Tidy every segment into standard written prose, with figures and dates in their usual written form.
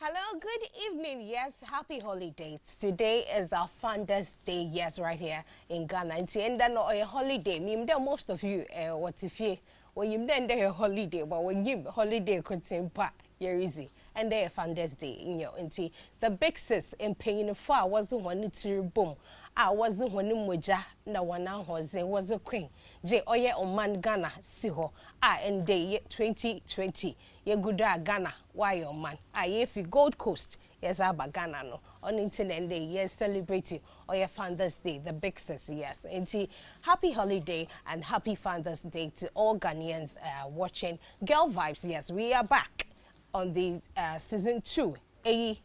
Hello, good evening. Yes, happy holidays. Today is our Founders Day. Yes, right here in Ghana. And then a holiday. Most of you, what if you when you then a holiday, but when you holiday could seem you're easy. And they Founders Day in your auntie. The big sis in paying for wasn't one to boom. I wasn't one moja. No one now was a queen. Je oye oman Ghana siho. And day 2020. Ye good Ghana. Why your man? If you Gold Coast. Yes, Abba Ghana no. On internet day, yes, celebrating Oye Founders Day, the big sis, yes. And happy holiday and happy Founders Day to all Ghanaians watching Girl Vibes. Yes, we are back on the season 2. And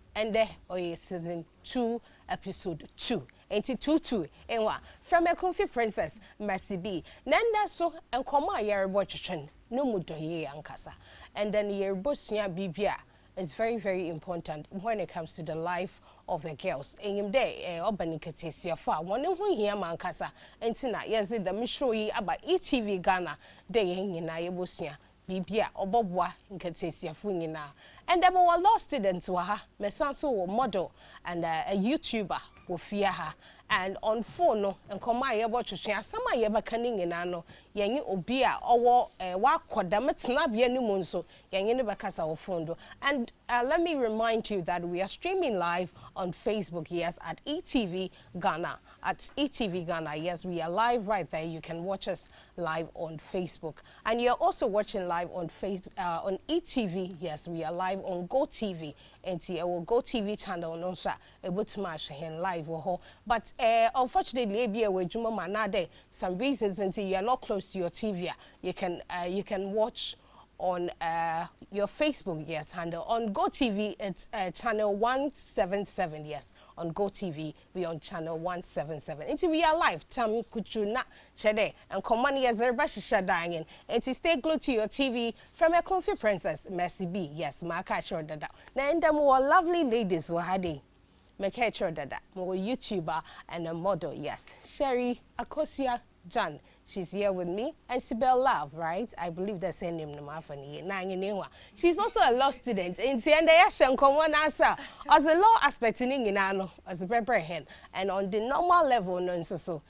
season 2, episode 2. 82 enwa from a comfy princess Mercy B. Nanda so and come a year watching no mudoye ankasa. And then your bosia bibia is very, very important when it comes to the life of the girls. In him day, Obanikatisia fa one who here mankasa and tina yes the mishoyi about ETV Ghana day in Nayabusia. Bibia obobwa nketesia funyina and there were law students waha mesanso model and a YouTuber wofia ha and on phone no nkoma ye bo twetwe asama ye bakaning na no yenye obi a owo wa koda metena bia ni mu nso yenye ne bakasa wo phone do. And let me remind you that we are streaming live on Facebook, yes, at ETV Ghana. At ETV Ghana, yes, we are live right there. You can watch us live on Facebook. And you're also watching live on on ETV. Yes, we are live on GoTV. And our GoTV channel also able to match him live. But unfortunately, some reasons until you are not close to your TV, you can watch on your Facebook, yes, handle. On GoTV, it's channel 177, yes. On GoTV, we on channel 177. Until we are live, tell me, could you not share and come on, yes, everybody dying. And to stay glued to your TV from a comfy princess, Mercy B, yes, Marka sure that. Then the more lovely ladies were had make sure that more YouTuber and a model, yes. Sherry Akosia Jan, she's here with me, and Sibel Love, right? I believe that's her name. She's also a law student. In the end, as a law aspect in as a prepare hen, and on the normal level, no so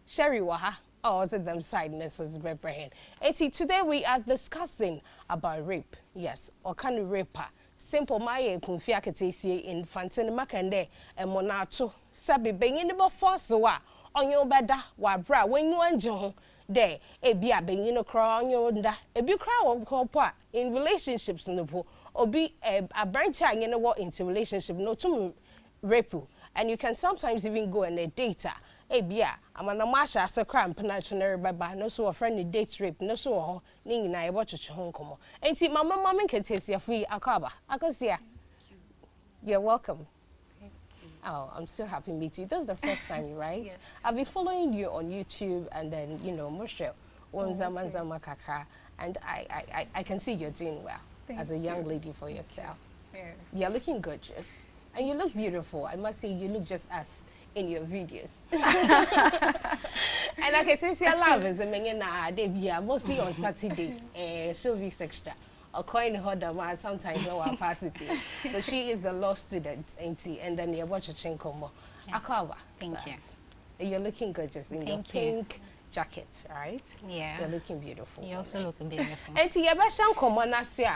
Sherry Waha, or was it them sideness as a prepare hen. And see, today we are discussing about rape, yes, or kind of raper. Simple my confia ketesi in Fantine Makande and Monato Sabi being in the force on your beda wa bra when you enjoy there a be a being in a crown your da a big crowd of part in relationships in the pool or be a branch in a war into relationship no to rape. And you can sometimes even go in a data. Bia, I'm an amasha as a crime penitentiary baba, no so a friendly date rape, no so ning I watch at home come. And see, my mama can taste your free akaba. I can see. You're welcome. Thank you. Oh, I'm so happy to meet you. This is the first time, right? Yes. I've been following you on YouTube and then, you know, Moshe, Wanzama Kaka, and I can see you're doing well as a young lady for yourself. Yeah. You're looking gorgeous. And you look beautiful. I must say, you look just as in your videos. And I can tell you, love is a mengena mostly on Saturdays. She'll be extra. A coin holder, sometimes no capacity. So she is the law student, auntie, and then you watch a chinkomo. Akawa. Thank you. You're looking gorgeous in your pink jacket, right? Yeah. You're looking beautiful. You also look beautiful. Auntie,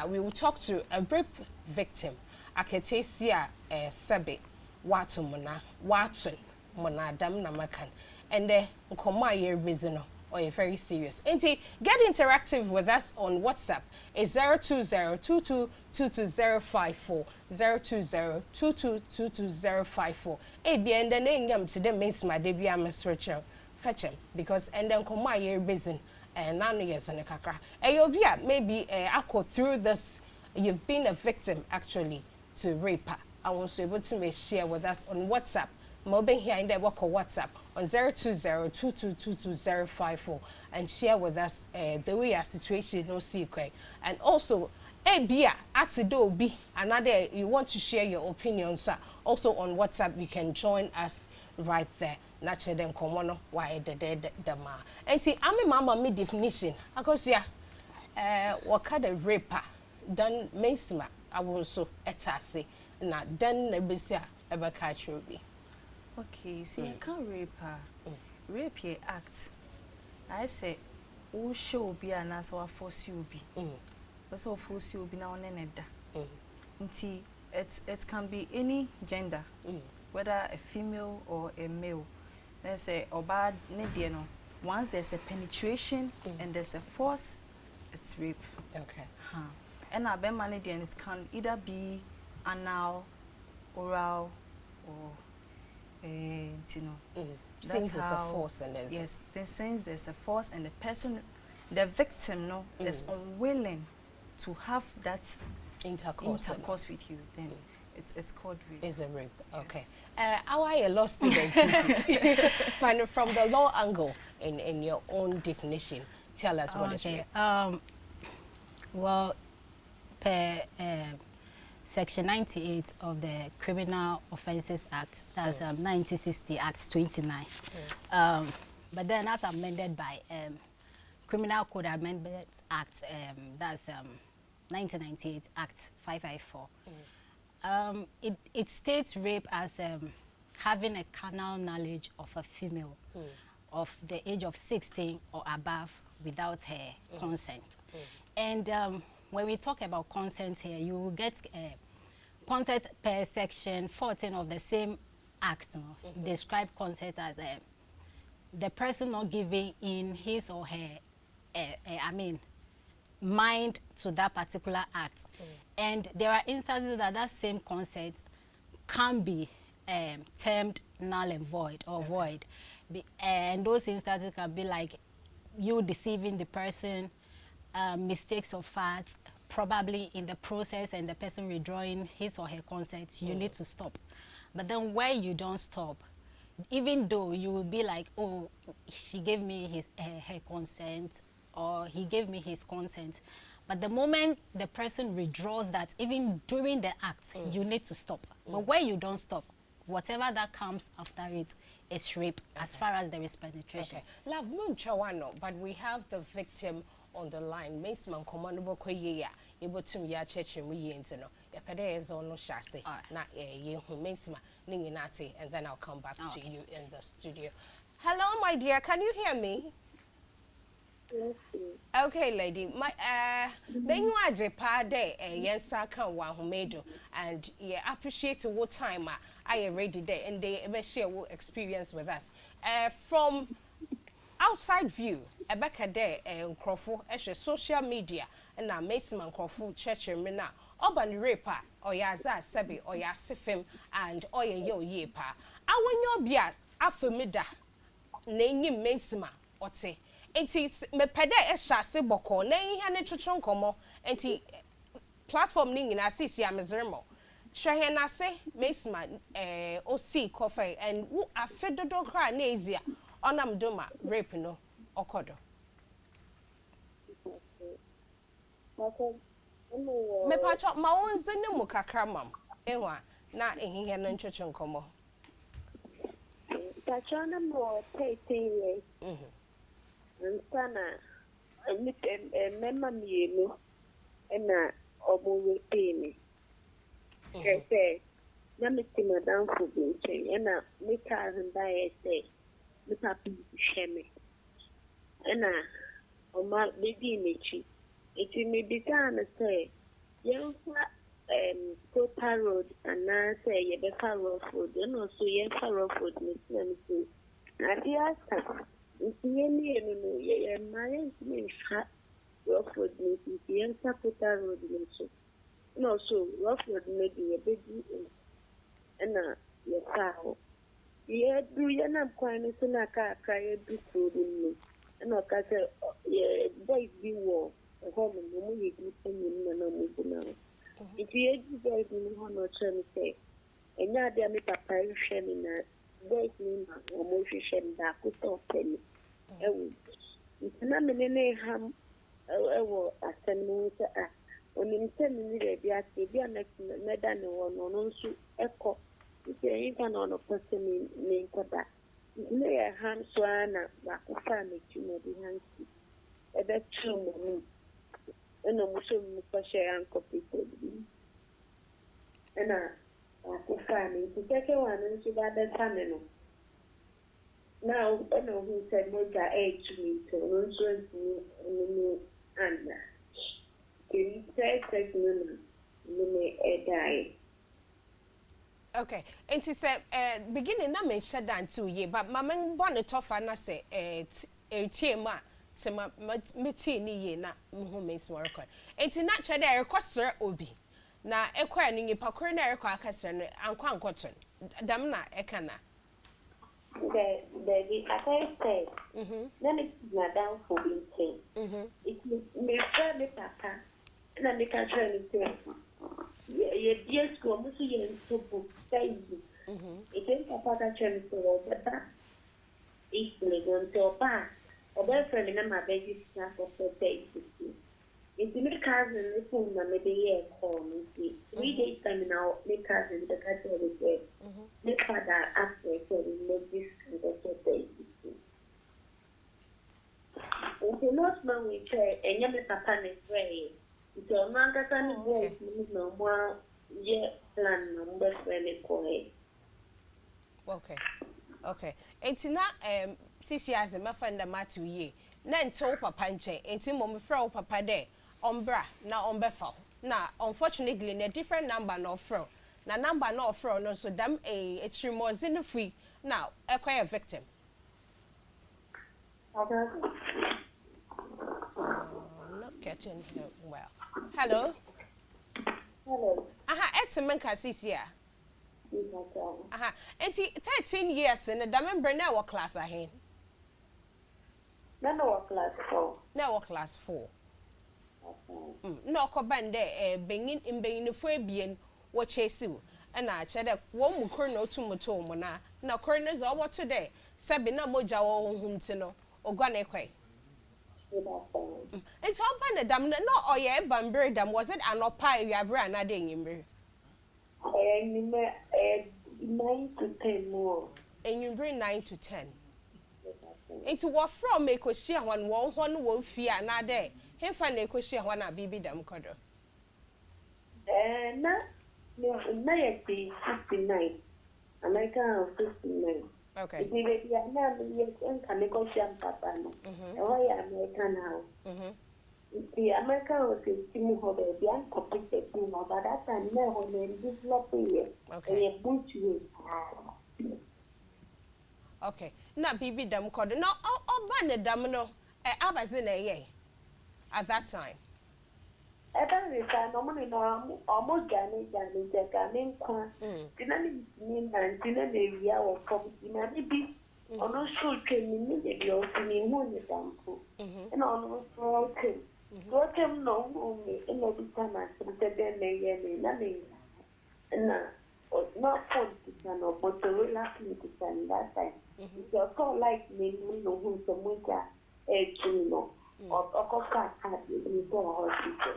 we will talk to a rape victim. Aketesia Sebe Watumuna Watson Monadam Namakan and the Nkoma reason or a very serious. And get interactive with us on WhatsApp. It's 02022222054 02022222054. And the name to the Miss my debut Mr. Fetch him because and then Nkoma reason and 9 years in a kakra. And you'll be maybe through this. You've been a victim actually to rape. I want to able to share with us on WhatsApp. Mobile here in the work on WhatsApp on 02022222054 and share with us the way our situation no secret. And also, Bia Atido B another you want to share your opinions also on WhatsApp you can join us right there. Naturally then come why the ma. And see I'm a mama definition because yeah what kind of raper done mesma awo nso etase na den na besi a ebe ka chiro bi. Okay, see, you can't rape her. Rape your act. I say, who show be an answer or force you be. But so force you be now on another. It can be any gender, whether a female or a male. There's a or bad no. Once there's a penetration and there's a force, it's rape. Okay. And a benmanidian, it can either be anal, oral, or you know. Since there's a force, then there's yes. Then since there's a force and the person, the victim, no, is unwilling to have that intercourse with you, then it's called rape. It's a rape. Okay. How are you law student? From the law angle, in your own definition, tell us what is rape. Well, per Section 98 of the Criminal Offences Act, that's 1960 Act 29. But then that's amended by Criminal Code Amendments Act, that's 1998 Act 554. It states rape as having a carnal knowledge of a female of the age of 16 or above without her consent. And when we talk about consent here, you will get consent per section 14 of the same act. Describe consent as the person not giving in his or her, mind to that particular act. And there are instances that that same consent can be termed null and void or void. And those instances can be like you deceiving the person, mistakes of fact, probably in the process and the person withdrawing his or her consent, you need to stop. But then where you don't stop, even though you will be like, oh, she gave me her consent or he gave me his consent, but the moment the person withdraws that, even during the act, you need to stop. But where you don't stop, whatever that comes after it is rape, as far as there is penetration. Love, but we have the victim on the line. Miss Man commandable koye able to ya church and we no. Your pede is on no chassis. Na ye who Miss Ma Ninginati, and then I'll come back to you in the studio. Hello, my dear, can you hear me? Okay, lady. My ben you are jepa day yes I can wa humedo and yeah appreciate what time I am ready there and they ever share what experience with us. From outside view, Ebeka there Crawford social media and now Mason and Crawford church na urban raper or ya za sebi or ya sifim and or yo yepa. I want your bias afemida name Mason ote. Enti me pede shase boko na ihe ne twetwe nkomo enti platform ni nyina sisi amezermo hwehe na se mesma osi coffee and wo afedodo kra na ezia onam doma rape no okodo me pacho ma wonze ne mu kakra mam ehwa na ehihe no twetwe nkomo pacho na mo tete Nsana mema mienu ena obuwe pini kese na miti madam fubenche ena mika zanda ese mita sheme ena oma bedi mechi iti mebika na say yenfa Kota Road and na say yebeka road and also yenfa road na miti na dia Yeni no ye my ha Rockford meeting the Kota Road no so Rockford maybe a baby and your car. Ye do yana quine na car cry do food in me and no cat ye boys be war a home and you do any no. If you guys in one or two say and now they make a parish in a boys name or motion that could talk penny. Na menene ham ewo asenu se onimse ni re bia se bia next meda ne wono no nsu eko ite yin kan ono person ni nkoda ne ya ham so ana ba ko fa me tumo di hansi ebe tumo ni eno muso mu ko share an copy and I family to take one and to that the family. Now, I know who said make a age to me to insurance me and the third women may die. Okay, and she said, beginning na me shut down 2 years, but my man born a tough and I say, TMA, so my teeny ye na home is work on. And to not chat there, cost sir obi. Na equine in Pacorna, Quackerson, and Quan Cotton. Damna, Ekana. The I said, then it's not down for being king. It may fairly papa, and I make a training to your dear school, Monsieur and Super, thank you. It ain't papa that training to but that is going to a bar. Or boyfriend and my baby snack of the day. It's the cousin, the phone, maybe year call me. 3 days time now, my cousin, the cousin is there. My father asked me to make this kind of day. If you not know we try, and you're papa is very. It's your man that I'm no more yet plan number friendly call. Okay. Okay. It's not sisi as a mafanda matu ye. Na nto papa nche. Enti mo mfra papa de ombra na ombefa. Na unfortunately na different number no fro. Na number no fro no so dam extreme in free. Now acquire victim. Okay. Not catching her well. Hello. Hello. Aha, it's a man sisi ya. Aha, enti 13 years in the damember na wa class ahen. No, no, class 4. Na wa class 4. No ko bande benin imbeyin fo ebien wo chesiu na chede wo mu kor na otumoto mo na kor ne zo wo to de sabi na moja wo hunti no ogwa na ekwai. It's all bande dam no oye bambre dam, was it anopa ewiabre na de nyimbre? 9 to 10 more. And you bring 9 to 10. It's what from make a share one won't fear another. Him find a question one a baby dam coder. No, 59. American 59. Okay. If you are not can negotiate papa. Why American now? The American was a team of the uncompleted team, but that time never developing it. Okay. Okay. Okay. Na baby dam coder. No, ban dam no. Abazin a at that time. At that time, normally no almost Ghanaian, didn't mean and didn't area or come in a baby. On no show came immediately or to me one example. And on no came. What came no only in every time I said, then they nothing. And not for the son or but the laughing to send that time. It's also like me, no who's a winter egg, or cat in the hospital.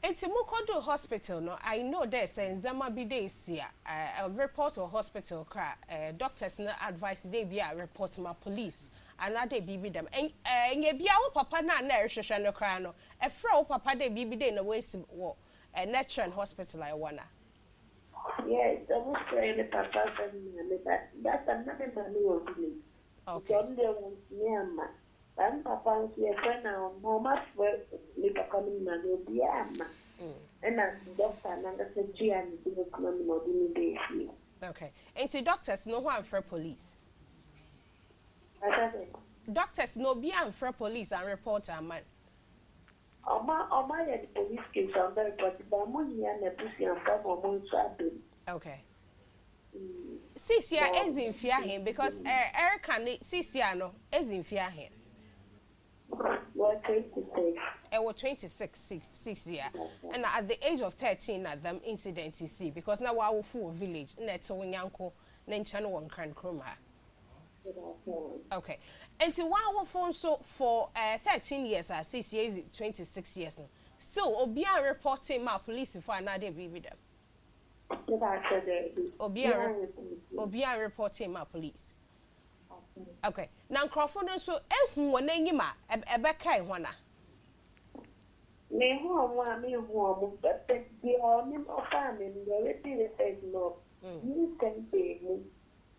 And Mukodo Hospital, no, I know there's a Zama Bides here, a report or hospital cry, doctors no advice they be a report to my police, and I they be them. And ye be our papa na nourish and the crano, a fro papa they be in a waste war, a natural hospital I wanna. Yes, I was saying the papa that's another money of me. Okay. John there was near my. And papa is here now, Mama, where little coming man will be amma. And as the doctor, and I said, she and the coming or doing day. Okay. And the doctors no one for police. Doctors no be and for police and reporter man. My police case on very but money and a pussy and problem okay. Sisia is in fear him because Erica Sisia no is in fear him. What 26? It was 26 years. And at the age of 13 at them incident you see because now our full village net so yanko then channel one can chroma. Okay. And so our phone so for 13 years at 6 years 26 years now. Still Obia reporting my police for another baby them. Obia reporting my police. Okay. Now Crawford so who one nyima ebeka ehwana. Me who me who but the I'm a family, the repeated says no. You can pay me.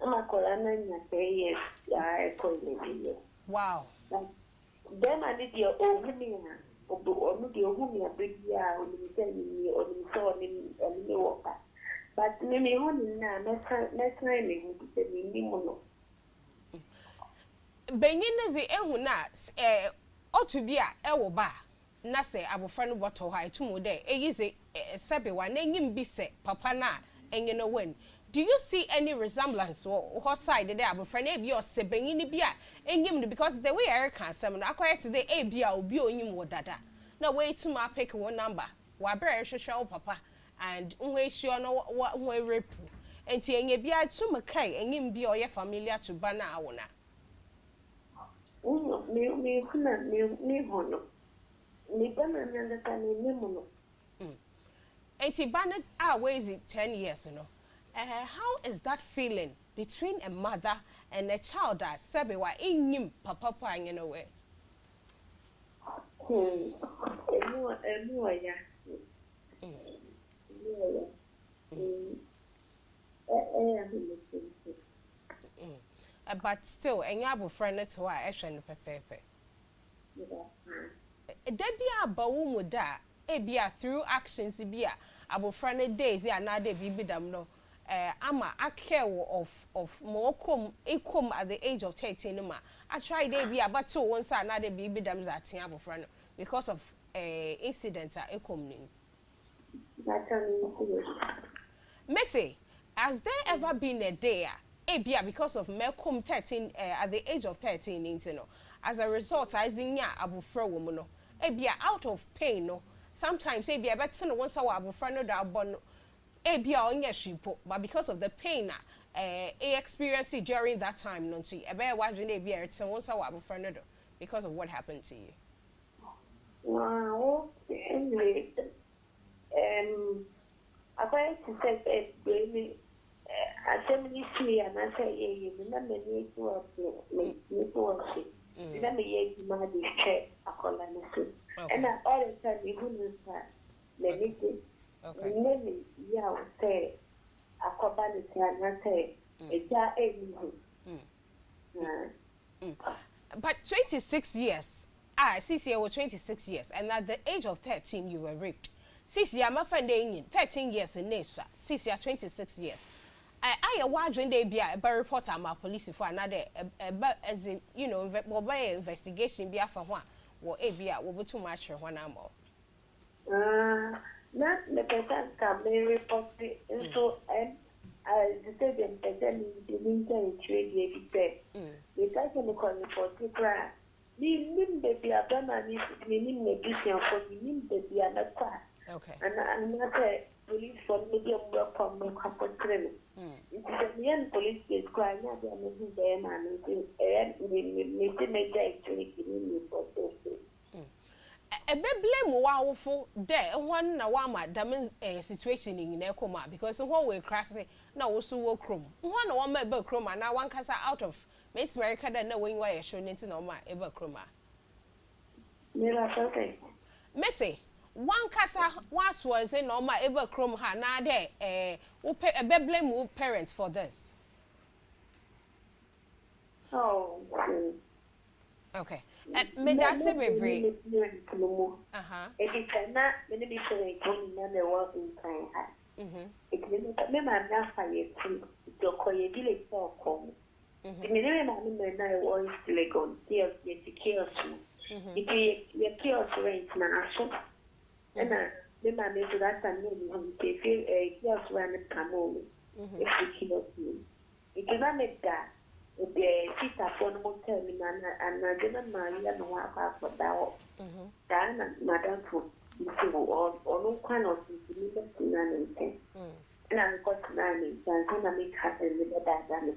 I'm a colonel, and say yes, I call it. Wow. Then I did your own me, or your home, a big year, or you tell me, or you saw him, and you walk. But maybe only now, next time, you say, Nimono. Benyinazi ehu na otu bia ewo ba na se abofra no boto ha etumo de eyize sebe wa na enyim bi se papa na enye no wen. Do you see any resemblance or side de abofra na bi o se benyini bia enyim no, because the way Eric can say no akoye today e bia obi onyim wo dada na we tuma pick one number wa bere hwehwe papa and unwe hio no unwe rep enti enye bia tuma kai enyim bia oye familiar to bana awona. Me hono. Me bana nanga kani me mono. Enti bana ways 10 years, you know. How is that feeling between a mother and a child that sebe wa inyim papa pa you know way? Emu ya. But still, enya abofra no to wa ehwe no pepepe. Debia bawo mu da ebia through actions bia abofra no days ya na de bibidam no ama akew of mokom ekom at the age of 13 no ma I tried dey bia but so once na de bibidam za tia abofra no because of incidents ekom ni. Messi, has there ever been a day ebia because of mekom 13 at the age of 13 you know, as a result as in ya abofra wo mu no ebia out of pain no sometimes ebia better no once our abofra no da bon ebia onye shipo but because of the pain experience during that time no to ebe wa dwen ebia it's once our abofra no do because of what happened to you. Wow, anyway, I to say baby assembly free and I say you remember me to work let me use my check a colonel. And I always tell you who knows that. Let me maybe yeah say a company and I say but 26 years CC was 26 years and at the age of 13 you were raped. CC I'm a friend 13 years in Nesa. CC 26 years. I watch when they be a report on my police for another as in you know mobile investigation be for one or a be will be too much for one more. Not the person can be reported so I said them person the winter trade because when the call report cry nim baby a bama ni nim medicine for nim baby another. Okay. And another police for medium work from the company. It's a young police case crying out there making them and the major actually giving me for this. A be blame wawful there one na wama damn situation in Ekoma because one way crash na also work room. One na one be chroma now one casa out of Miss America that no when why showing it no ma ever chroma. Never something. Missy. One casa was in normal ever chrome ha na there be blame parents for this. Oh. Okay. Me da se bebre. It cannot many be saying coming the work in time. It may not fire to call a village for come. The minimum I was still gone, dear, yet chaos. It be a chaos rate now. And the man is that and maybe feel a chaos run and come home if we kill you. It cannot make that. The sister phone won't tell me, and I didn't marry and walk out for that. Diana, Madame, for or no kind of thing. And I got 9 inches, and I make her with that damage.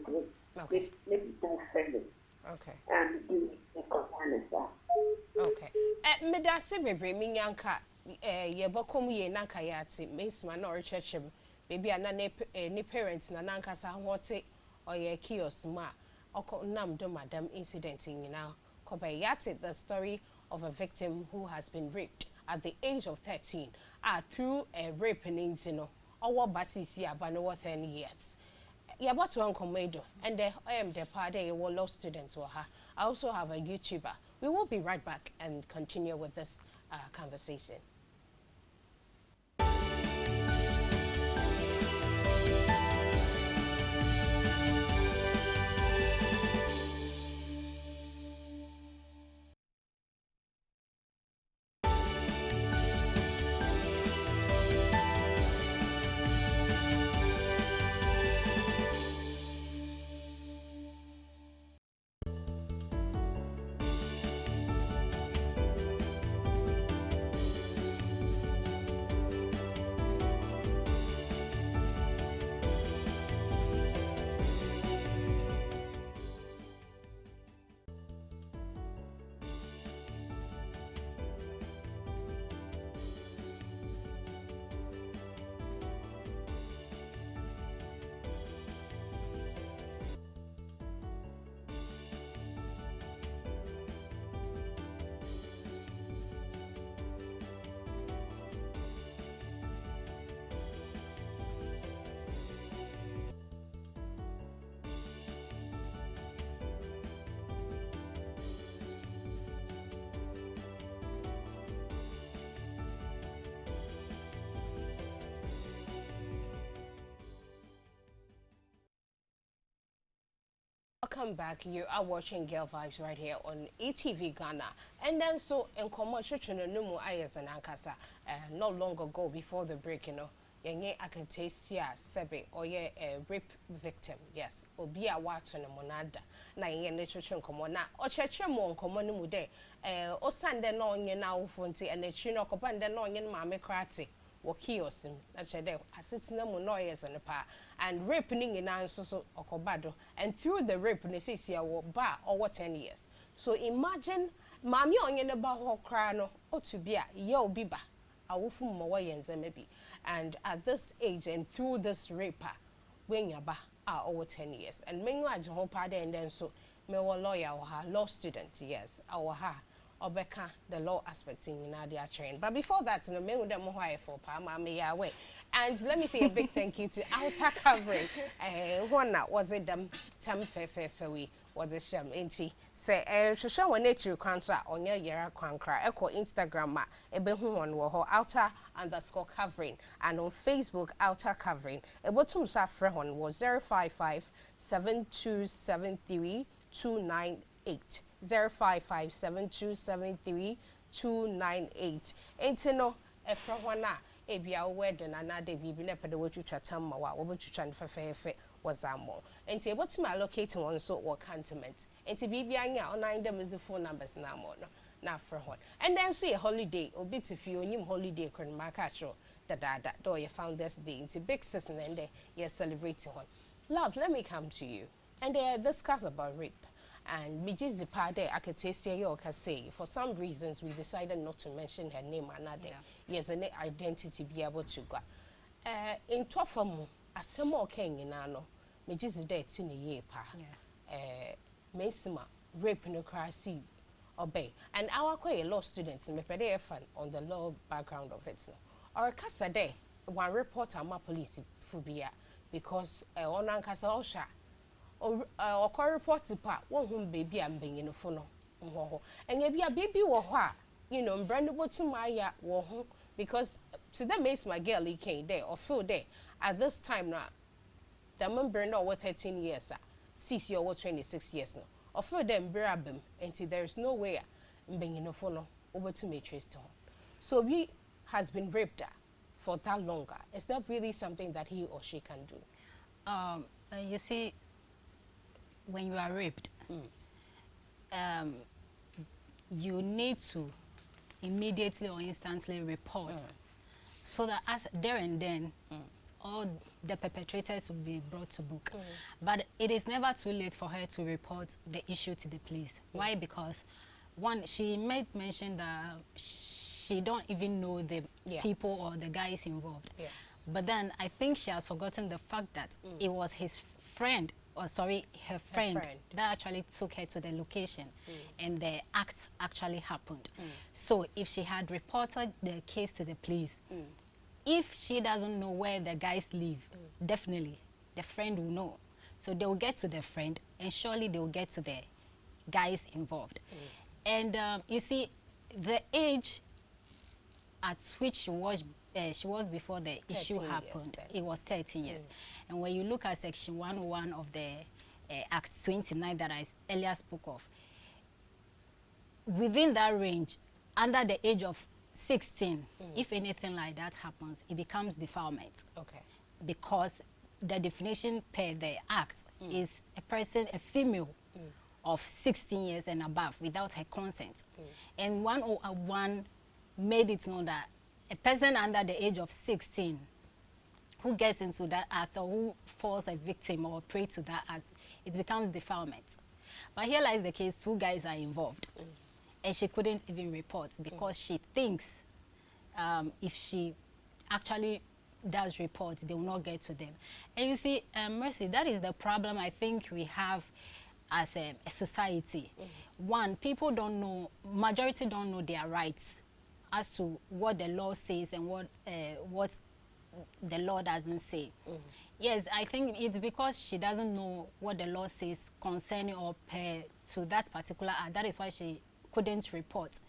Okay. Maybe that's friendly. Okay. And you understand. Okay. Me da se bebre mi nyanka ye bokom ye nanka ya ati Miss Man or church baby ana ne parents na nanka sa hote or ye kiosk ma oko nam do madam incident in now kobe yati the story of a victim who has been raped at the age of 13 through a rape in Inzino, or Basisi Abano 10 years. Yeah, but one comedo, and I am the party law students were her. I also have a YouTuber. We will be right back and continue with this conversation. Welcome back. You are watching Girl Vibes right here on ETV Ghana. And then so in commercial no ayes and ankasa not long ago before the break, yenye akatesia sebe or ye a rape victim. Yes. Obi a watu na monada. Na yenye nechuchu nkomo na ocheche mo nkomo ni mude. Osande no nye na ufunti and chino kopande no nye mame krati. Wakiosim na chede asitina mu noyes and pa and rape ning in so okobado and through the rape ne say wo ba or 10 years. So imagine mami onye ne ba ho kra no otu bia ye obi ba awufu mo yenze maybe and at this age and through this rape when yaba over 10 years and mengu aje ho pa and then so me wo lawyer or ha law student yes our ha Obeka, the law aspect in Nadia train. But before that, no me them for Mami away. And let me say a big thank you to Outer Covering. One was it them Fewe was a sham inti. Say show when nature cancer on your yera kwankra echo Instagram ma ebehu one wo outer_covering and on Facebook Outer Covering. E bottom sa frehon was 055 7273 298. 0557273 298. Entino efrawana ebia wedding anade bibi na pede wo twetwa tamma wa wo betwetwa nfefefe wazamo. Enti ebotima allocate one so or cantonment. Enti bibi anya online them is the phone numbers na mo no na frehon. And then so a holiday obi tifi onyim holiday kron marka show da do your founders day enti big sis and then you're celebrating one. Love, let me come to you and discuss about rape. And Mijizi Pade Akatesia Yoka say, for some reasons we decided not to mention her name another. Yes, an identity be able to go. In Tofamu, a semo king in Ano, Mijizi dead in a year pa. Mesima, rape no cry see obey. And our quite law students in Mepede fun on the law background of it. Or a casa day, one report on my police phobia because on Ankasa Osha. Or report to part one baby I'm being in the phone. And maybe a baby or what, brand new to my because to them makes my girl came there or full day at this time now. The member no over 13 years, 6 years or 26 years now. Or for them, brabim, until there is no way being in the phone over to matrix to him. So he has been raped for that longer. Is that really something that he or she can do? You see, when you are raped, you need to immediately or instantly report so that as there and then all the perpetrators will be brought to book. But it is never too late for her to report the issue to the police. Why? Because one, she made mention that she don't even know the people or the guys involved. But then I think she has forgotten the fact that it was his friend or sorry, her friend that actually took her to the location, and the act actually happened. So if she had reported the case to the police, if she doesn't know where the guys live, definitely the friend will know. So they will get to the friend, and surely they will get to the guys involved. And you see, the age at which she was before the issue happened, it was 13 years. And when you look at Section 101 of the Act 29 that I earlier spoke of, within that range, under the age of 16, if anything like that happens, it becomes defilement. Okay. Because the definition per the Act is a person, a female, of 16 years and above without her consent. And 101 made it known that a person under the age of 16 who gets into that act or who falls a victim or prey to that act, it becomes defilement. But here lies the case, 2 guys are involved. And she couldn't even report because she thinks if she actually does report, they will not get to them. And you see, Mercy, that is the problem I think we have as a society. One, people don't know, majority don't know their rights as to what the law says and what the law doesn't say. Yes, I think it's because she doesn't know what the law says concerning or to that particular act. That is why she couldn't report.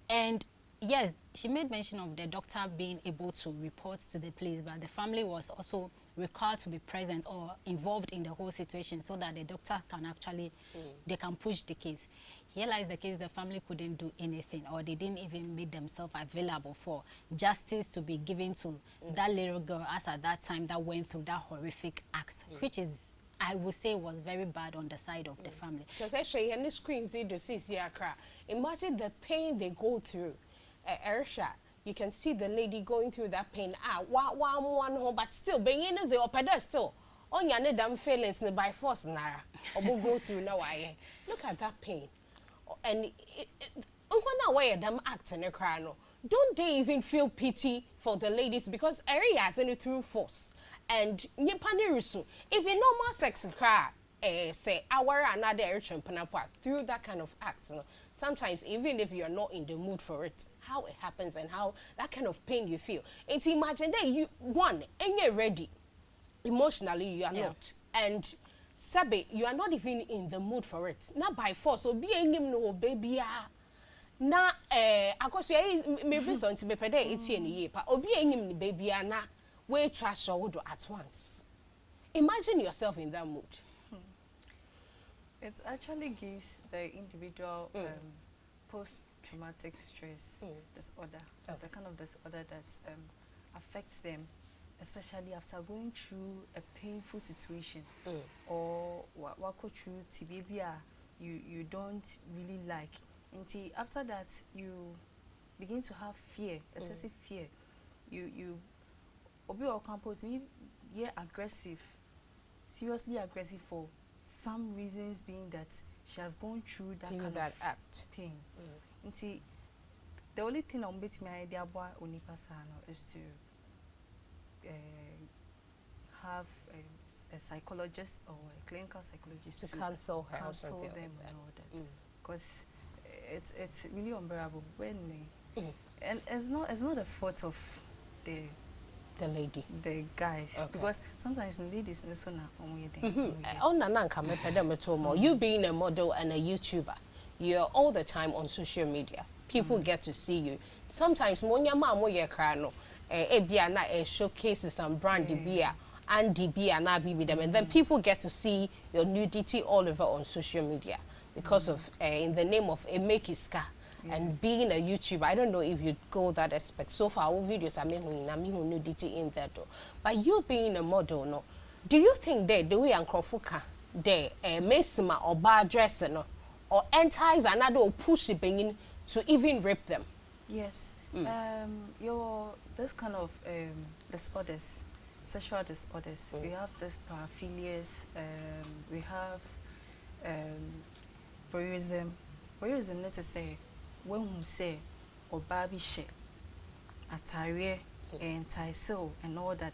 And yes, she made mention of the doctor being able to report to the police, but the family was also required to be present or involved in the whole situation so that the doctor can actually, they can push the case. Here lies the case, the family couldn't do anything, or they didn't even make themselves available for justice to be given to that little girl as at that time that went through that horrific act, which is, I would say, was very bad on the side of the family. Because actually, any screens to see, imagine the pain they go through. Erisha, you can see the lady going through that pain. But still, being in the opera still. On your damn feelings by force, Nara. Or will go through now. Look at that pain. And when I them acting a cry, no, don't they even feel pity for the ladies because area has any through force and nyepanirusu even normal sex cry say our another erection through that kind of act, no, sometimes even if you're not in the mood for it, how it happens and how that kind of pain you feel, and imagine that you one and you're ready emotionally, you are not, and Sabe, you are not even in the mood for it. Not by force. So be him no baby. Na akosua maybe something be pede 80 year pa obi him baby na we trash odo at once. Imagine yourself in that mood. It actually gives the individual post-traumatic stress disorder. It's a kind of disorder that affects them, especially after going through a painful situation or what go through tibia you don't really like. Until after that you begin to have fear, excessive fear. You obi or campus me aggressive, seriously aggressive for some reasons, being that she has gone through that kind of act pain. Until the only thing I'm betting my idea about Onipasano is to have a psychologist or a clinical psychologist to counsel her, counsel them and all that, because it's really unbearable when and it's not a fault of the lady, the guys, because sometimes the ladies also you being a model and a YouTuber, you're all the time on social media, people get to see you. Sometimes showcases some brand beer and beer na be with them, and then people get to see your nudity all over on social media because of in the name of a makiska and being a YouTuber. I don't know if you go that aspect. So far, all videos are making nudity in there though. But you being a model, no, do you think that the way Nkrofuka the mesima or bad dressing no, or entice another or push it to even rape them? Yes. This kind of disorders, sexual disorders. We have this paraphilias, we have voyeurism. Voyeurism, let us say, when we say or baby shit, attire and so and all that.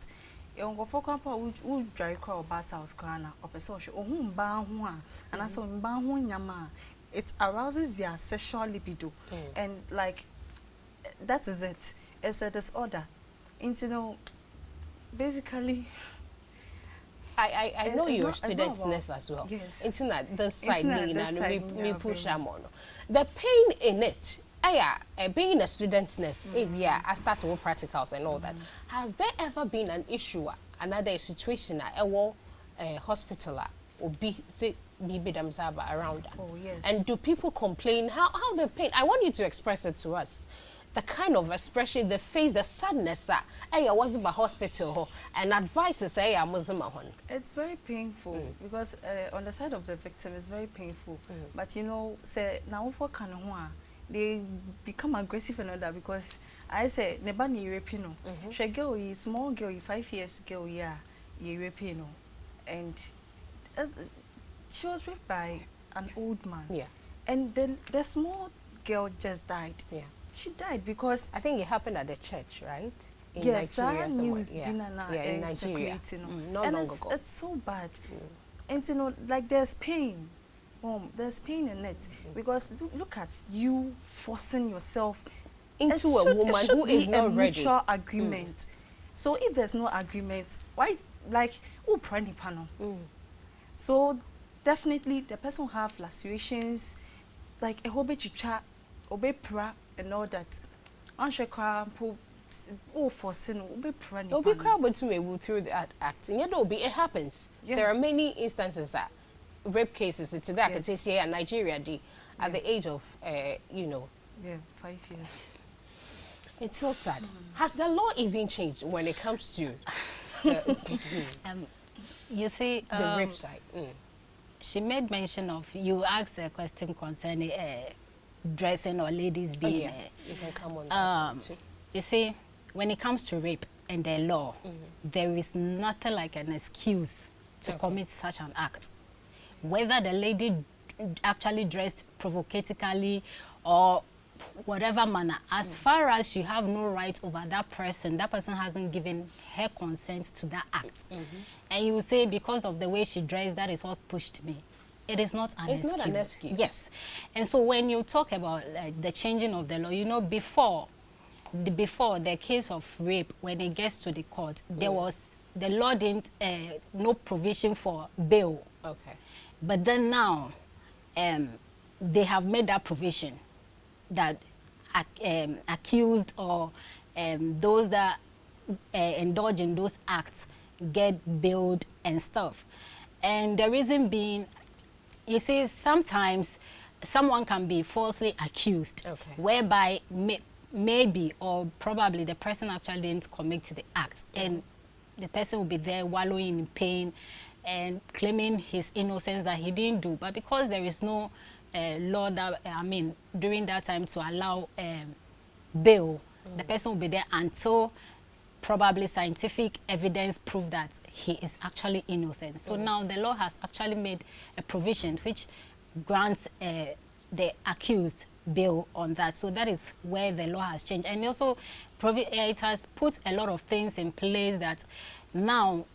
go for campa would dry crowd battles crana or social or whom ba one and I saw ba one yama. It arouses their sexual libido and like that is it. It's a disorder. And you know, basically I know you're a student nurse as well. Yes. It's not the side me push am on. The pain in it. Being a student nurse, I started with practicals and all that. Has there ever been an issue, another situation at a hospital or be around that? Oh yes. And do people complain? How the pain? I want you to express it to us. The kind of expression, the face, the sadness. I was in the hospital and advice is I was in my home. It's very painful because on the side of the victim, it's very painful. But you know, say now for Kanahua, they become aggressive and all that because I say nebani European. She girl is small girl, 5 years girl, yeah, European, and she was raped by an old man. Yes. And then the small girl just died. Yeah. She died because I think it happened at the church, right? In yes, Nigeria that news in Nigeria. Not and long ago. It's so bad. And you know, like there's pain. There's pain in it because look at you forcing yourself into a woman who is not ready. Mutual agreement. So if there's no agreement, why like panel? So definitely the person will have lacerations, like a whole bit obey pra and all that. Forcing Obi crowd to me through that act. And yet it happens. Yeah. There are many instances that rape cases it's that yes. It's here in Nigeria at the age of you know. Yeah, 5 years. It's so sad. Has the law even changed when it comes to you see the rape side? She made mention of, you asked a question concerning dressing or ladies being. Yes, you can come on. You see, when it comes to rape and the law, there is nothing like an excuse to commit such an act. Whether the lady actually dressed provocatively or whatever manner, as far as you have no right over that person hasn't given her consent to that act. And you will say, because of the way she dressed, that is what pushed me. It is not an excuse. It's not an excuse. Yes. And so when you talk about the changing of the law, you know, before the case of rape, when it gets to the court, there was, the law didn't, no provision for bail. Okay. But then now, they have made that provision that accused or those that indulge in those acts get bailed and stuff. And the reason being, you see, sometimes someone can be falsely accused, whereby maybe or probably the person actually didn't commit the act, and the person will be there wallowing in pain and claiming his innocence that he didn't do. But because there is no law that, during that time to allow bail, the person will be there until probably scientific evidence prove that he is actually innocent. So now the law has actually made a provision which grants the accused bail on that. So that is where the law has changed. And also it has put a lot of things in place that now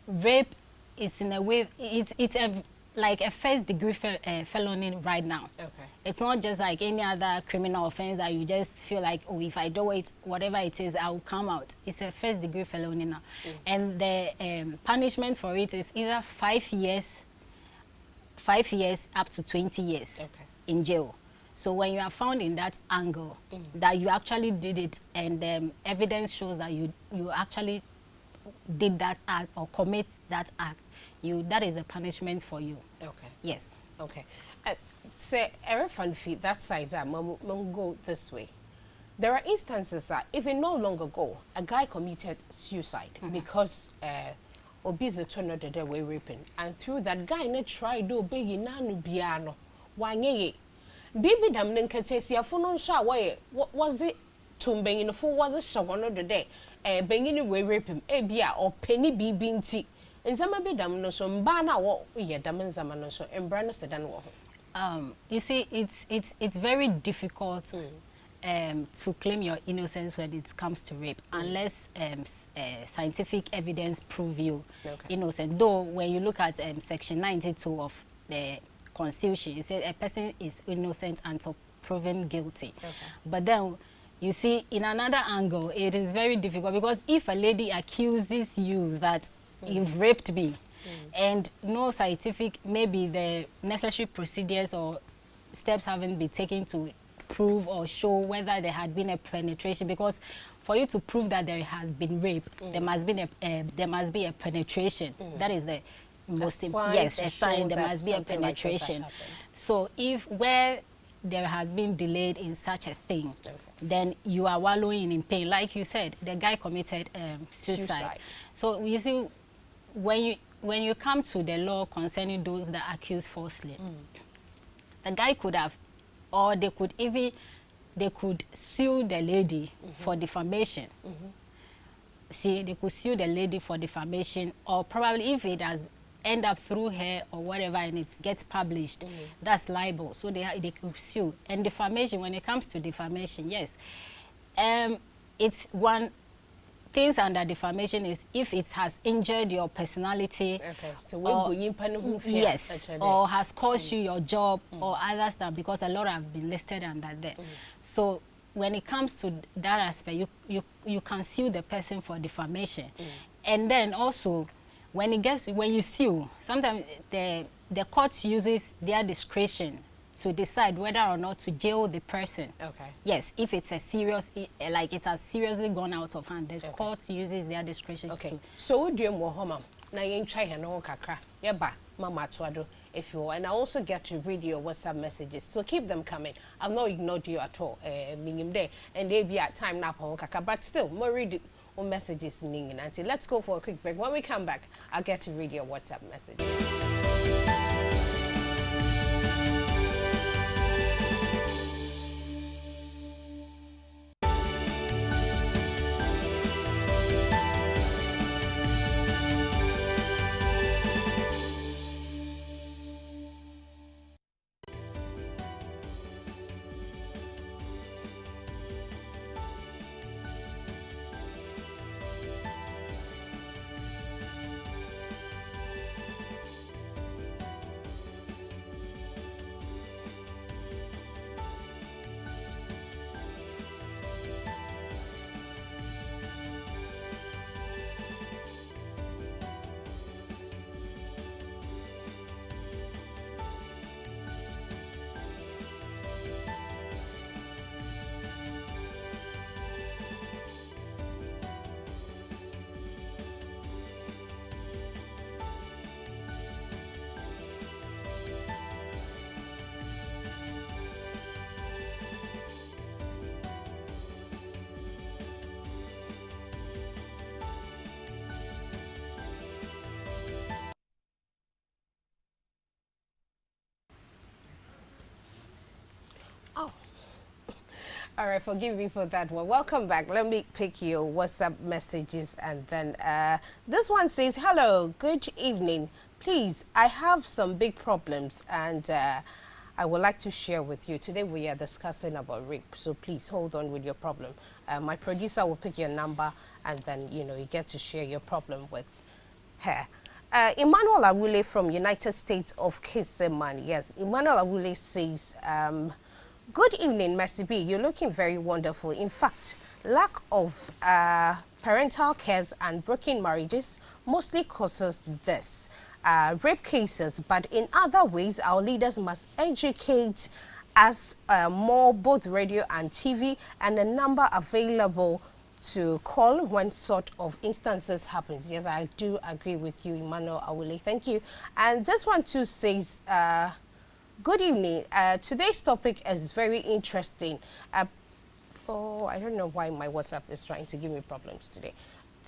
rape is in a way, it's like a first-degree felony right now. It's not just like any other criminal offense that you just feel like, oh, if I do it, whatever it is, I will come out. It's a first-degree felony now. And the punishment for it is either 5 years up to 20 years in jail. So when you are found in that angle, that you actually did it, and evidence shows that you actually did that act or commit that act, that is a punishment for you. Yes. Say, Erefanfi, that side, go this way. There are instances that even no long ago, a guy committed suicide because Obi's turner the way raping, and through that guy, ne tried do big nanu biano, wanye. Baby damn Nenkatesia for no shot way. What was it? Tumbang in the full was a shot one of the day, banging away raping, bia or penny be binti. And some be damn no so mbana what we get damn zaman so and brand sedan. You see, it's very difficult to claim your innocence when it comes to rape, unless scientific evidence prove you innocent. Though when you look at Section 92 of the Constitution, it says a person is innocent until proven guilty. But then you see, in another angle, it is very difficult, because if a lady accuses you that you've raped me, and no scientific, maybe the necessary procedures or steps haven't been taken to prove or show whether there had been a penetration, because for you to prove that there has been rape, there must be a penetration. That is the most yes, a sign. There must be a penetration. Like so if where there has been delayed in such a thing, then you are wallowing in pain. Like you said, the guy committed suicide. So you see, when you come to the law concerning those that accuse falsely, the guy could have, or they could sue the lady for defamation. See, they could sue the lady for defamation, or probably if it has end up through her or whatever and it gets published, that's libel. So they could sue. And defamation, when it comes to defamation, yes, it's one things under defamation is if it has injured your personality, so or, yes, or has caused you your job or other stuff, because a lot have been listed under there. So when it comes to that aspect, you can sue the person for defamation. And then also, when you sue, sometimes the court uses their discretion to decide whether or not to jail the person. Yes, if it's a serious, like it has seriously gone out of hand, the court uses their discretion to. So what do you want na yen try no kakra yeba mama twado if you, and I also get to read your WhatsApp messages, so keep them coming. I've not ignored you at all, meaning there, and they be at time now kakra, but still more read on messages ning and let's go for a quick break. When we come back, I'll get to read your WhatsApp messages. All right, forgive me for that one. Welcome back. Let me pick your WhatsApp messages, and then this one says, hello, good evening. Please, I have some big problems, and I would like to share with you. Today we are discussing about rape, so please hold on with your problem. My producer will pick your number, and then, you know, you get to share your problem with her. Emmanuel Awule from United States of Kiseman. Yes, Emmanuel Awule says, good evening, Mercy B. You're looking very wonderful. In fact, lack of parental cares and broken marriages mostly causes this. Rape cases, but in other ways, our leaders must educate us more, both radio and TV, and the number available to call when sort of instances happens. Yes, I do agree with you, Emmanuel Awule. Thank you. And this one too says, good evening. Today's topic is very interesting. Oh, I don't know why my WhatsApp is trying to give me problems today.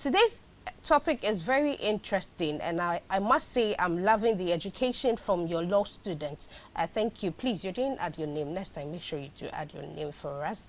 Today's topic is very interesting, and I must say I'm loving the education from your law students. Thank you. Please, you didn't add your name. Next time, make sure you do add your name for us.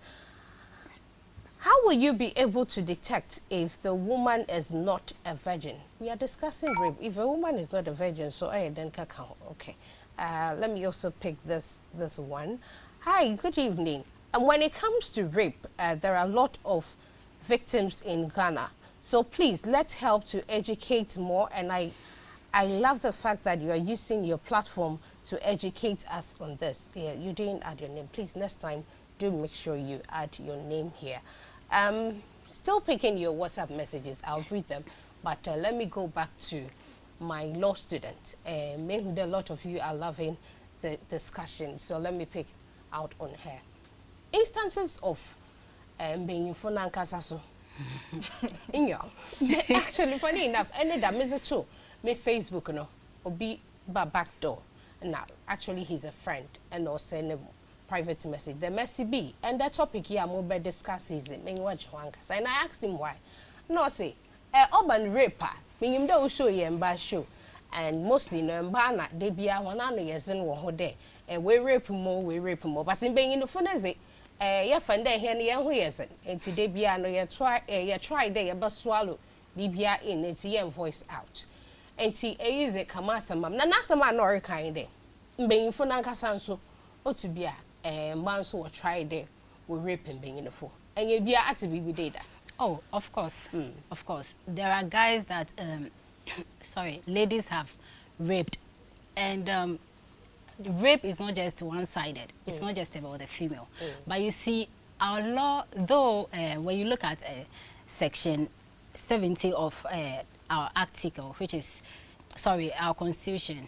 How will you be able to detect if the woman is not a virgin? We are discussing rape. If a woman is not a virgin, so I then can count. Okay. Let me also pick this one. Hi, good evening. And when it comes to rape, there are a lot of victims in Ghana. So please, let's help to educate more. And I love the fact that you are using your platform to educate us on this. Yeah, you didn't add your name. Please, next time, do make sure you add your name here. Still picking your WhatsApp messages. I'll read them. But let me go back to my law student. Maybe a lot of you are loving the discussion. So let me pick out on her. Instances of being for Nankasaso. Actually, funny enough, any damage too. Me Facebook, no, or be back door. Now, actually, he's a friend and also send a private message. The message be and the topic here I'm be discuss is it. And I asked him why. No, say, urban raper. Meaning they will show you and show. And mostly no mbana they be a one ano yesin wo ho de. We rape more. But in being in the phone is it. Ya friend there here near who yesin. And today be no you try there you swallow. Bibia in it's your voice out. And see is it kamasa mam. Na nasa man no kind de. Being for nankasanso. O to be a man so try there. We raping being in the phone. And you be at to be with data. Oh, of course. Of course. There are guys that, sorry, ladies have raped. And rape is not just one-sided. It's not just about the female. But you see, our law, though, when you look at Section 70 of our article, which is, sorry, our constitution,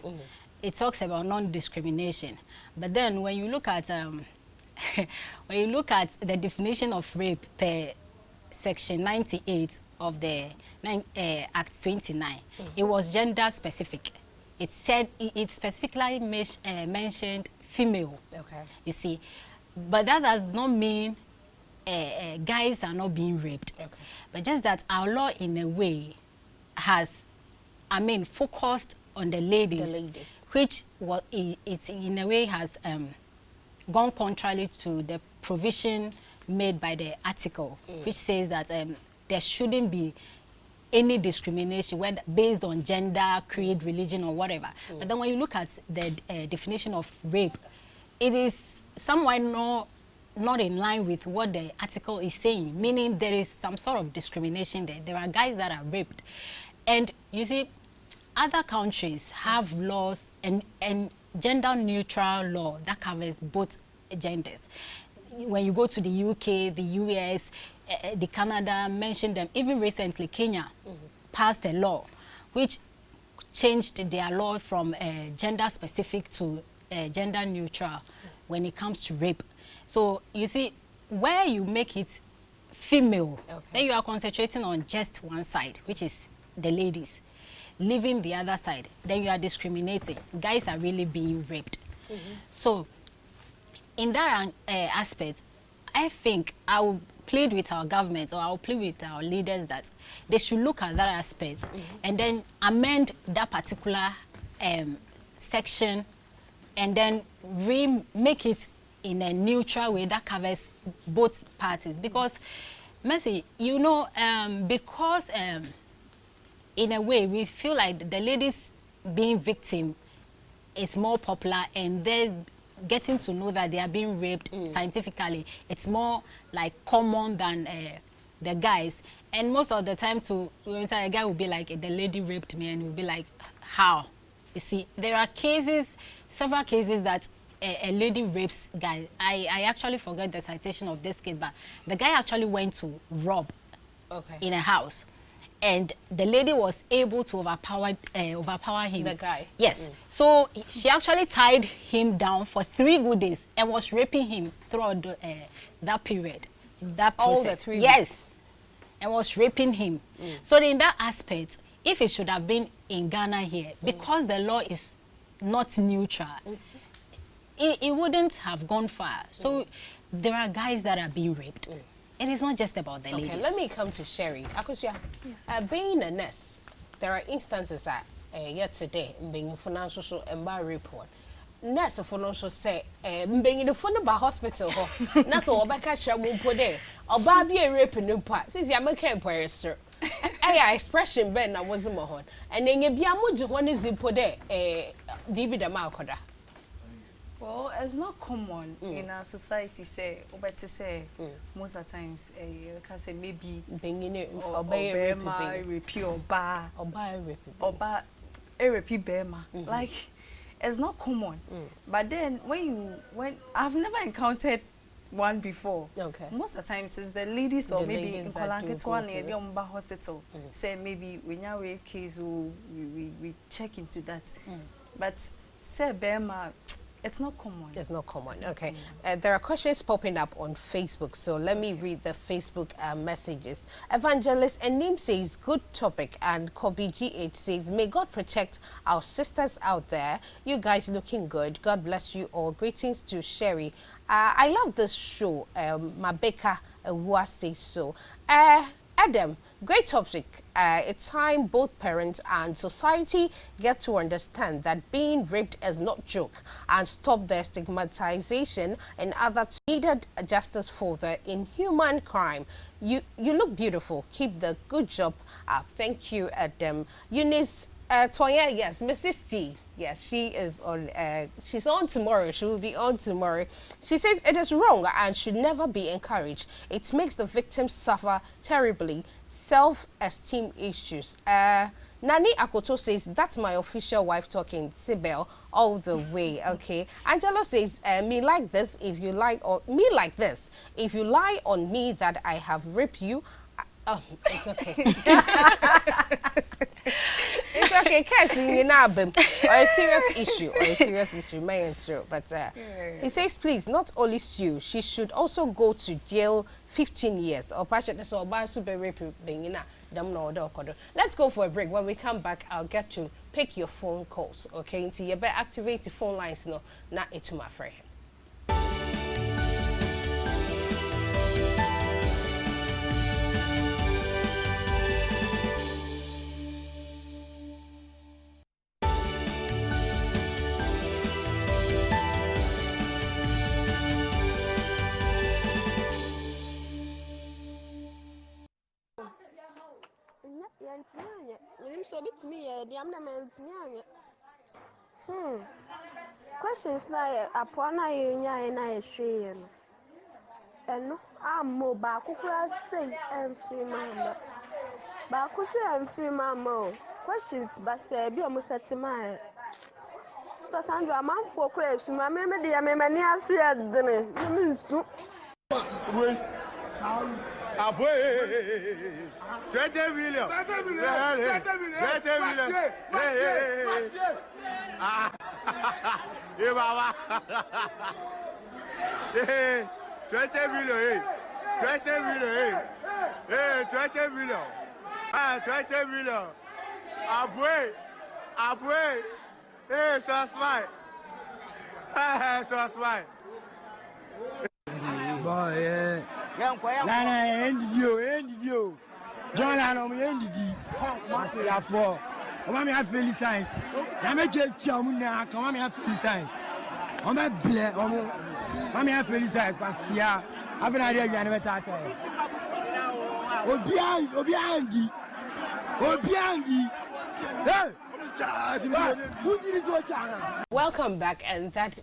it talks about non-discrimination. But then when you look at, when you look at the definition of rape per Section 98 of the Act 29, it was gender specific. It said it specifically mentioned female. Okay. You see, but that does not mean guys are not being raped. Okay. But just that our law, in a way, has, focused on the ladies, which it in a way has gone contrary to the provision made by the article, which says that there shouldn't be any discrimination, whether based on gender, creed, religion, or whatever. But then when you look at the definition of rape, it is somewhat not in line with what the article is saying, meaning there is some sort of discrimination there. There are guys that are raped. And you see, other countries have laws and gender-neutral law that covers both genders. When you go to the UK, the US, the Canada, mentioned them. Even recently, Kenya passed a law which changed their law from gender-specific to gender-neutral when it comes to rape. So you see, where you make it female, then you are concentrating on just one side, which is the ladies, leaving the other side. Then you are discriminating. Guys are really being raped. So in that aspect, I think I will plead with our government, or I will plead with our leaders, that they should look at that aspect and then amend that particular section and then make it in a neutral way that covers both parties. Because, Mercy, you know, because in a way we feel like the ladies being victim is more popular, and they're getting to know that they are being raped scientifically. It's more like common than the guys. And most of the time, a guy will be like, the lady raped me, and you'll be like, how? You see, there are cases, several cases that a lady rapes guys. I actually forgot the citation of this case, but the guy actually went to rob in a house. And the lady was able to overpower him. The guy? Yes. So she actually tied him down for 3 good days and was raping him throughout that period, that process. All the 3 weeks? Yes. And was raping him. So in that aspect, if it should have been in Ghana here, because the law is not neutral, it wouldn't have gone far. So there are guys that are being raped. It is not just about the ladies. Okay, let me come to Sherry. Akosia, being a nurse, there are instances that yesterday, being financial show and by report, nurse financial say, being in the phone about hospital, that's all back at Shamu there, or Barbie a rape in the part. Since I'm a camper, sir. I expression Ben, I wasn't more hot. And then you be a much one is in Pode, Bibi the Malcoda. Well, it's not common in our society. Say, but to say, most of the times, you can say maybe repeat or bar, repeat bema. Like, it's not common. But then when I've never encountered one before. Okay. Most of the times it's the ladies or maybe in Kolanketwa near the Omba hospital. Say maybe when you rape case we check into that. But say Bema, it's not common. It's not common. Okay. There are questions popping up on Facebook, so let me read the Facebook messages. Evangelist Enim says, good topic, and Kobe GH says, may God protect our sisters out there. You guys looking good. God bless you all. Greetings to Sherry. I love this show. Mabeka Ewa says so. Adam, great topic. It's time both parents and society get to understand that being raped is not joke and stop the stigmatization and other needed justice for the inhuman crime. You look beautiful. Keep the good job up. Thank you, Adam. Eunice Toya, yes, Mrs. T. Yes, she is on. She's on tomorrow. She will be on tomorrow. She says it is wrong and should never be encouraged. It makes the victims suffer terribly. Self-esteem issues. Nani Akoto says that's my official wife talking. Sibel all the way. Okay. Angelo says me like this. If you like or me like this. If you lie on me that I have raped you. Oh, it's okay. It's okay, Cassie, you know, or a serious issue, may answer. But he says, please, not only sue, she should also go to jail 15 years. Or perhaps or super rape being Let's go for a break. When we come back, I'll get to pick your phone calls. Okay, until you better activate the phone lines. No, not it's my friend. Questions na upon na yenya na ehwe no eno ammo ba kokura say emfi mama ba ko say emfi mama questions ba say bi omo setima Sister Sandra man for kura esu ma me de ya me mani ase adene me nsu Aboy 20 million. Hey, Baba. Hey, 20 million. 20 million. Hey, 20 million. 20 million. Aboy. Hey, so smart. So smart. Boy, yeah. Nana, end you. John, end you. For. Come me have feeling signs. Na me check chamuna. Come me have feeling signs. On me bless. Come me have feeling signs. Pasia. I've been idea you never talk. Obiandi. Hey. Welcome back, and that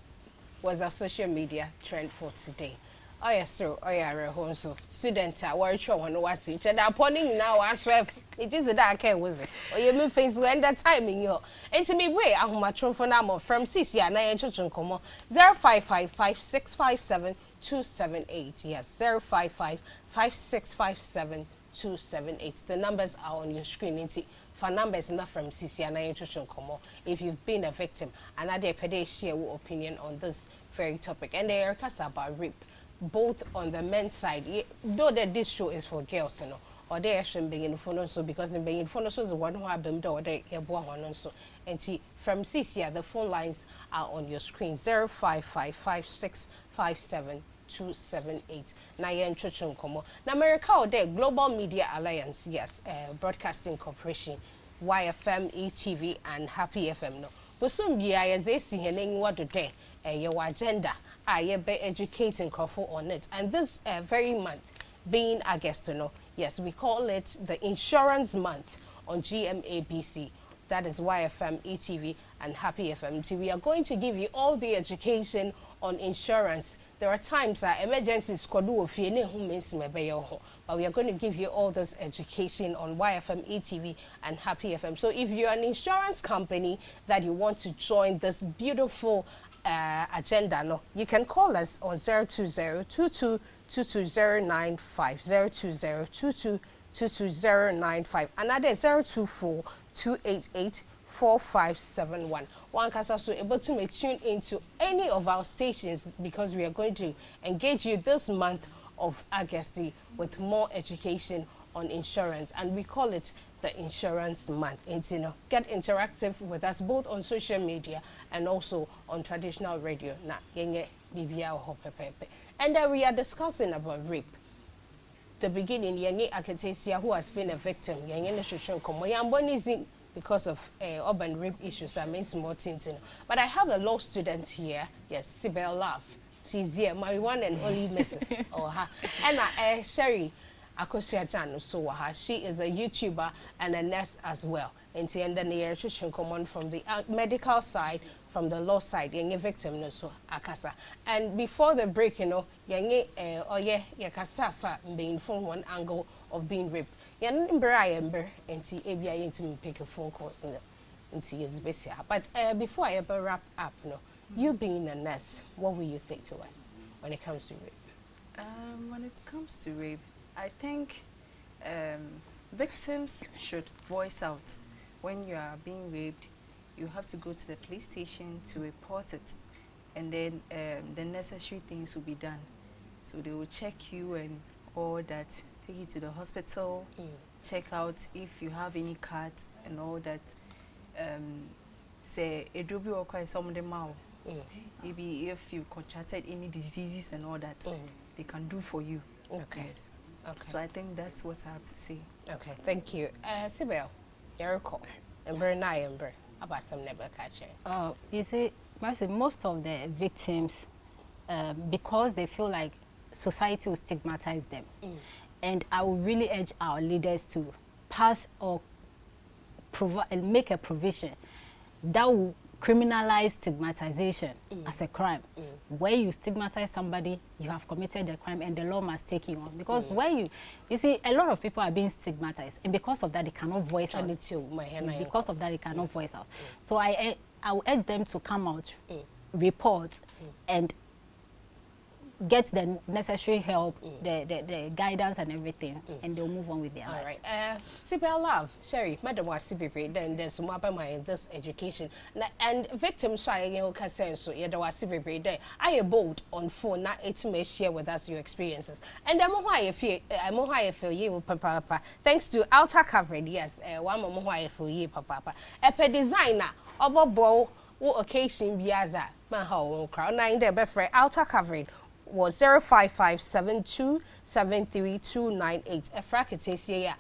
was our social media trend for today. Oh yes, sir. Oh yeah, so student worry one was each and upon now as well. It is a dark care was it? Or you mean face when that timing you and to me way Ahumatron for now from CC and I introduction come 0555657 yes 0555657 the numbers are on your screen for numbers not from CC and I introduction come if you've been a victim and I dare share your opinion on this very topic and they are about rape. Both on the men's side, though that this show is for girls, you know, or they actually being in phone also because in being in phone also is the one who have been or they one also. And see from CCA, the phone lines are on your screen 0555657 Now you're in Chuchunkomo. Now America or there Global Media Alliance, yes, Broadcasting Corporation, YFM, ETV, and Happy FM. No, but soon be I say seeing what today, your agenda. I be educating Crawford on it, and this very month being August, yes, we call it the Insurance Month on GMABC. That is YFM, ETV, and Happy FM. So we are going to give you all the education on insurance. There are times that emergencies could do but we are going to give you all this education on YFM, ETV, and Happy FM. So if you're an insurance company that you want to join this beautiful agenda, no, you can call us on 020-22-22095, 020-22-22095, another 024-288-4571. One can also able to tune into any of our stations because we are going to engage you this month of August with more education on insurance, and we call it the Insurance Month. It's, you know, get interactive with us both on social media and also on traditional radio. And then we are discussing about rape. The beginning, Yenye Aketesia, who has been a victim, because of urban rape issues, I mean small things. But I have a law student here, yes, Sibel Love. She's here, my one and only Mrs. or her. And Sherry Akosia Janu, so she is a YouTuber and a nurse as well. And she ended the nutrition command from the medical side, from the law side, yenye victim no so akasa. And before the break, you know, yenye yakasa fa being from one angle of being raped. Yen ember and see ABI to pick a phone calls and see is busy. But before I ever wrap up, no, you being a nurse, what will you say to us when it comes to rape? When it comes to rape, I think victims should voice out. When you are being raped, you have to go to the police station to report it, and then the necessary things will be done. So they will check you and all that, take you to the hospital, check out if you have any cards and all that. Say a doobie or quite some of them out. Maybe if you contracted any diseases and all that, they can do for you. Okay. Yes. Okay. So I think that's what I have to say. Okay, thank you. Sibel, Jericho, Ember and I, Ember, about some never catch it. You see, most of the victims, because they feel like society will stigmatize them. And I would really urge our leaders to pass or provide, make a provision that will criminalize stigmatization as a crime. Where you stigmatize somebody, you have committed the crime and the law must take you on. Because when you see, a lot of people are being stigmatized, and because of that, they cannot voice out. Because of that, they cannot voice out. So I will urge them to come out, report, and get the necessary help, the guidance and everything, and they'll move on with their lives. All right. Sibel Love, Sherry, Madam was CBP, then there's some other in this education. And victims shy, you know, so yeah, there was CBP there. I bold on phone, not to may share with us your experiences. And I'm why I feel you, Papa. Thanks to Outer Coverage, yes, one more why I feel you, Papa. A designer, Obo, what occasion biaza, my whole crowd, 9 day before Outer Coverage. Was 05572732998. A fracket is here,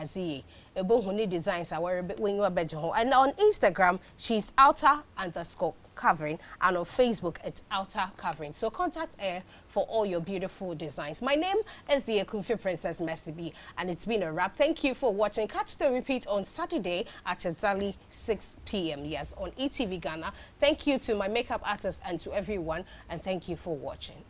Z. A bohuni designs are where when you are better home. And on Instagram, she's outer_covering, and on Facebook, it's outer covering. So contact her for all your beautiful designs. My name is the Akunfi Princess Mercy B, and it's been a wrap. Thank you for watching. Catch the repeat on Saturday at exactly 6 p.m. Yes, on ETV Ghana. Thank you to my makeup artist and to everyone, and thank you for watching.